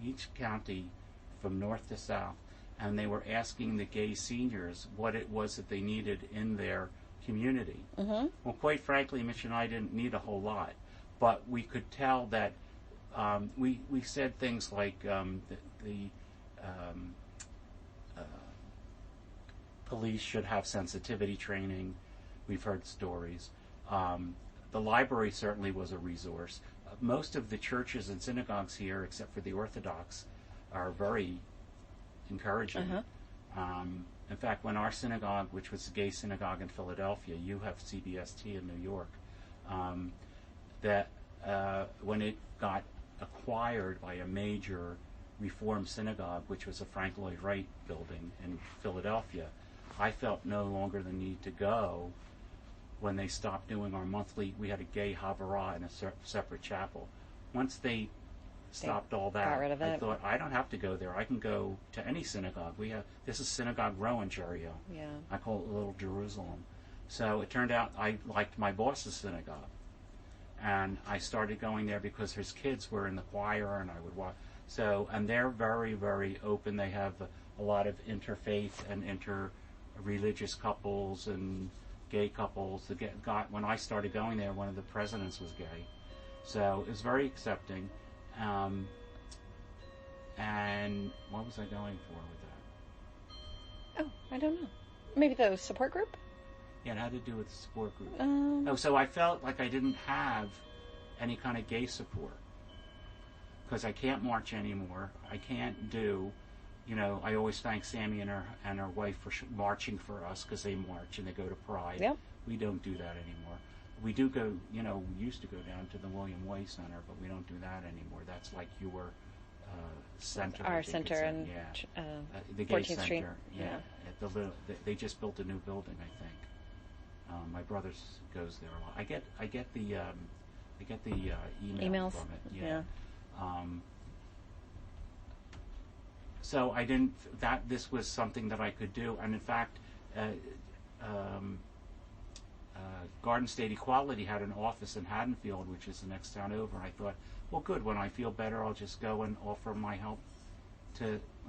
each county from north to south, and they were asking the gay seniors what it was that they needed in their community. Mm-hmm. Well, quite frankly, Mitch and I didn't need a whole lot, but we could tell that we said things like the police should have sensitivity training. We've heard stories. The library certainly was a resource. Most of the churches and synagogues here, except for the Orthodox, are very encouraging. Uh-huh. In fact, when our synagogue, which was a gay synagogue in Philadelphia, you have CBST in New York, when it got acquired by a major Reform synagogue, which was a Frank Lloyd Wright building in Philadelphia, I felt no longer the need to go when they stopped doing our monthly. We had a gay Havurah in a separate chapel. Once they stopped all that, got rid of I it. thought, I don't have to go there. I can go to any synagogue. This is Synagogue Row in Cherry Hill. Yeah. I call it Little Jerusalem. So it turned out I liked my boss's synagogue, and I started going there because his kids were in the choir, and I would watch. So, and they're very, very open. They have a lot of interfaith and inter-religious couples and gay couples. When I started going there, one of the presidents was gay. So it was very accepting. And what was I going for with that? Oh, I don't know. Maybe the support group? Yeah, it had to do with the support group. So I felt like I didn't have any kind of gay support. Because I can't march anymore. I can't do, I always thank Sammy and her wife for marching for us, because they march and they go to Pride. Yep. We don't do that anymore. We do go, we used to go down to the William Way Center, but we don't do that anymore. That's like your center. Our center and the Gay 14th Center. Street. Yeah. They just built a new building, I think. My brother goes there a lot. I get the emails from it. Yeah. So I didn't. This was something that I could do, and in fact, Garden State Equality had an office in Haddonfield, which is the next town over. And I thought, well, good. When I feel better, I'll just go and offer my help.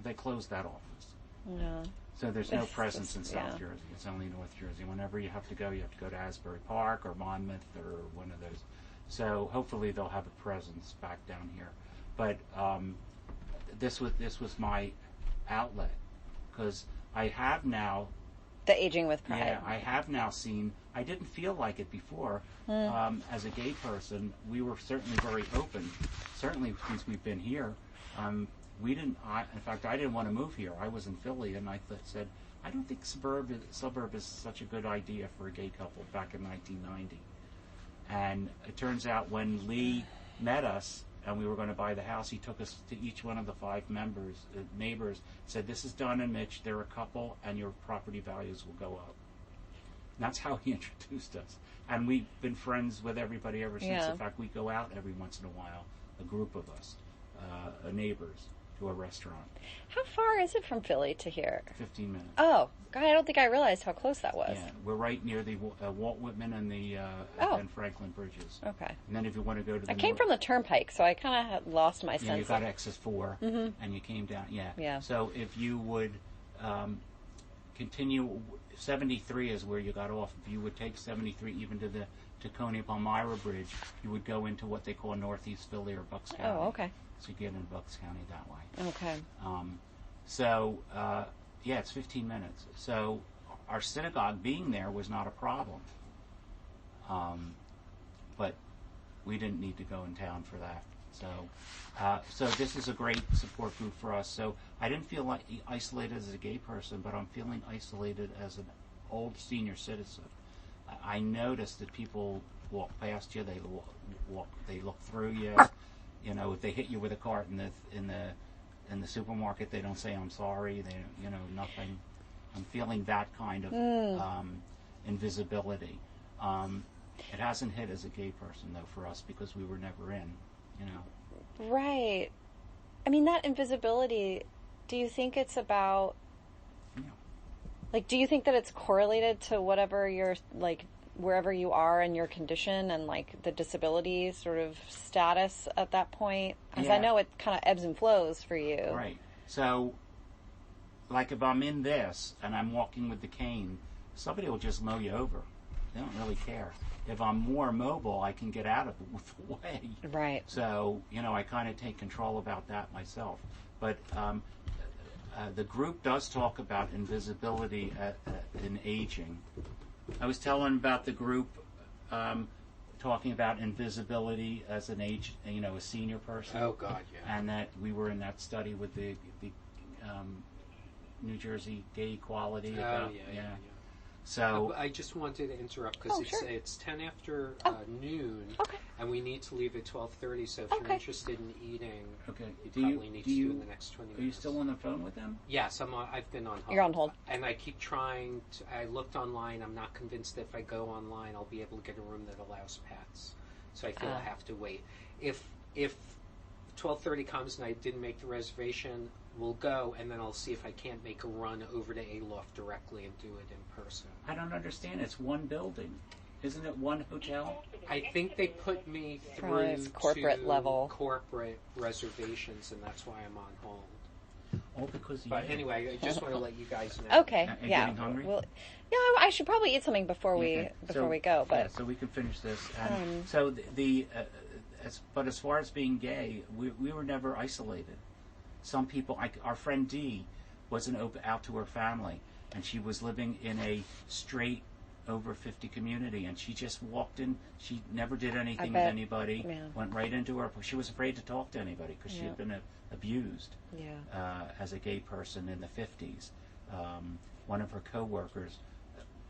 They closed that office. No. So there's no presence in South Jersey. It's only North Jersey. Whenever you have to go to Asbury Park or Monmouth or one of those. So hopefully they'll have a presence back down here. But this was my outlet, because I have now. The Aging with Pride. Yeah, I have now seen. I didn't feel like it before. As a gay person, we were certainly very open. Certainly since we've been here, we didn't. In fact, I didn't want to move here. I was in Philly, and I said, I don't think suburb is such a good idea for a gay couple back in 1990. And it turns out when Lee met us and we were going to buy the house, he took us to each one of the 5 neighbors, said, this is Don and Mitch, they're a couple, and your property values will go up. And that's how he introduced us. And we've been friends with everybody ever since. Yeah. In fact, we go out every once in a while, a group of us, neighbors, to a restaurant. How far is it from Philly to here? 15 minutes. Oh, God, I don't think I realized how close that was. Yeah, we're right near the Walt Whitman and the and Franklin bridges. Okay. And then if you want to go to the I came from the Turnpike, so I kind of lost my sense. Yeah, you got Exit 4, and you came down. Yeah. So if you would continue, 73 is where you got off. If you would take 73 even to the Coney Palmyra Bridge, you would go into what they call Northeast Philly or Bucks County. Oh, okay. So you get into Bucks County that way. Okay. It's 15 minutes. So our synagogue being there was not a problem. But we didn't need to go in town for that. So this is a great support group for us. So I didn't feel like isolated as a gay person, but I'm feeling isolated as an old senior citizen. I noticed that people walk past you, they look through you. If they hit you with a cart in the supermarket, they don't say I'm sorry. They nothing. I'm feeling that kind of invisibility. It hasn't hit as a gay person though for us because we were never in. Right. I mean, that invisibility. Do you think it's about? Yeah. Like, do you think that it's correlated to whatever your wherever you are in your condition and like the disability sort of status at that point? Because I Yeah. know it kind of ebbs and flows for you. Right. So, like if I'm in this and I'm walking with the cane, somebody will just mow you over. They don't really care. If I'm more mobile, I can get out of the way. Right. So, I kind of take control about that myself. But the group does talk about invisibility in aging. I was telling about the group talking about invisibility as an age, a senior person. Oh, God, yeah. And that we were in that study with the New Jersey gay equality. Oh, yeah. So I just wanted to interrupt because sure. it's 10 after noon, Okay. and we need to leave at 12:30. So if you're interested in eating, okay, you probably need to do in the next 20 minutes. Are you still on the phone with them? Yes, I've been on hold. You're on hold. And I keep trying. I looked online. I'm not convinced that if I go online, I'll be able to get a room that allows pets. So I feel I have to wait. If 12:30 comes and I didn't make the reservation, we'll go, and then I'll see if I can't make a run over to Aloft directly and do it in person. I don't understand. It's one building. Isn't it one hotel? I think they put me Probably through it's corporate to level. corporate reservations, and that's why I'm on hold. All because you. But anyway, I just want to let you guys know. Okay. Are you Yeah. getting hungry? Well, yeah, I should probably eat something before we go. But yeah, so we can finish this. And so but as far as being gay, we were never isolated. Some people, our friend Dee, wasn't out to her family, and she was living in a straight over 50 community, and she just walked in. She never did anything with anybody. Yeah. Went right into her. She was afraid to talk to anybody because she had been abused as a gay person in the 50s. One of her coworkers,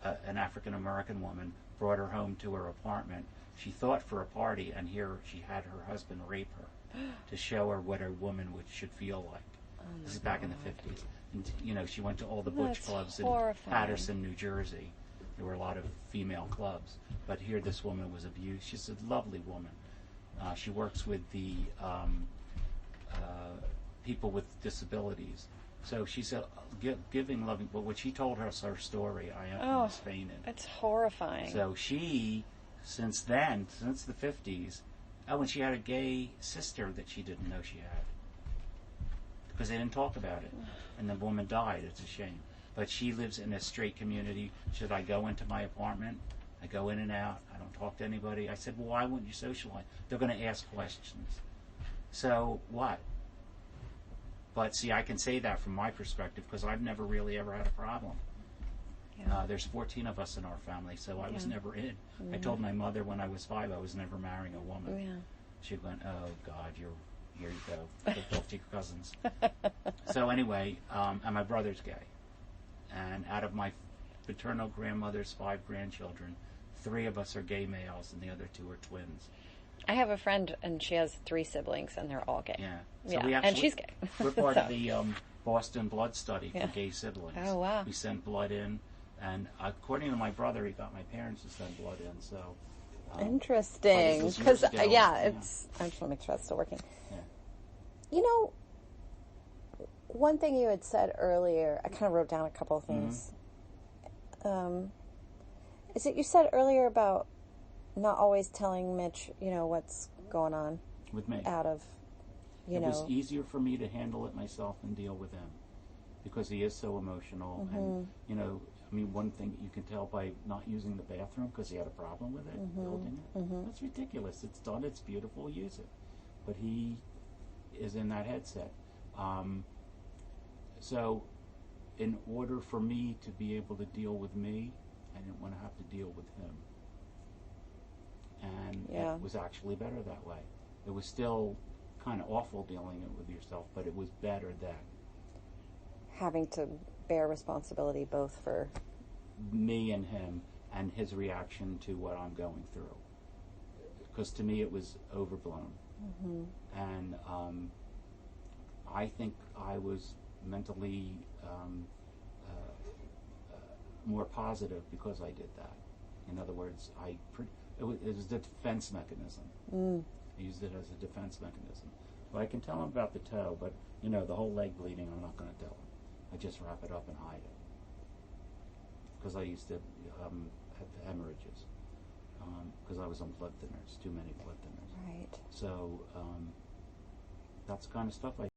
an African American woman, brought her home to her apartment. She thought for a party, and here she had her husband rape her to show her what a woman should feel like. This is back in the 50s. And, she went to all the butch clubs horrifying. in Patterson, New Jersey. There were a lot of female clubs. But here this woman was abused. She's a lovely woman. She works with the people with disabilities. So she's a giving, loving. But when she told us her story, I almost fainted. It's horrifying. So she, since then, since the 50s, and she had a gay sister that she didn't know she had. Because they didn't talk about it. And the woman died. It's a shame. But she lives in a straight community. Should I go into my apartment? I go in and out. I don't talk to anybody. I said, well, why wouldn't you socialize? They're going to ask questions. So what? But see, I can say that from my perspective because I've never really ever had a problem. Yeah. There's 14 of us in our family, so I was never in. I told my mother when I was 5 I was never marrying a woman. Yeah. She went, oh, God, here you go. Go talk to your cousins. So anyway, and my brother's gay. And out of my paternal grandmother's 5 grandchildren, 3 of us are gay males and the other 2 are twins. I have a friend, and she has 3 siblings, and they're all gay. Yeah. So yeah. And she's gay. We're part of the Boston blood study for gay siblings. Oh, wow. We sent blood in, and according to my brother, he got my parents to send blood in, so... Interesting. Because, it's... I just want to make sure that's still working. Yeah. One thing you had said earlier, I kind of wrote down a couple of things. Is that you said earlier about not always telling Mitch, what's going on with me. Out of, It was easier for me to handle it myself and deal with him because he is so emotional. And, one thing you can tell by not using the bathroom because he had a problem with it, building it. That's ridiculous. It's done. It's beautiful. Use it. But he is in that headset. So in order for me to be able to deal with me, I didn't want to have to deal with him. And it was actually better that way. It was still kind of awful dealing it with yourself, but it was better then. Having to bear responsibility both for me and him and his reaction to what I'm going through. Because to me it was overblown. And I think I was mentally more positive because I did that. In other words, it was a defense mechanism. I used it as a defense mechanism. Well, I can tell him about the toe, but the whole leg bleeding, I'm not going to tell him. I just wrap it up and hide it because I used to have hemorrhages. because I was on blood thinners, too many blood thinners. Right. So that's the kind of stuff I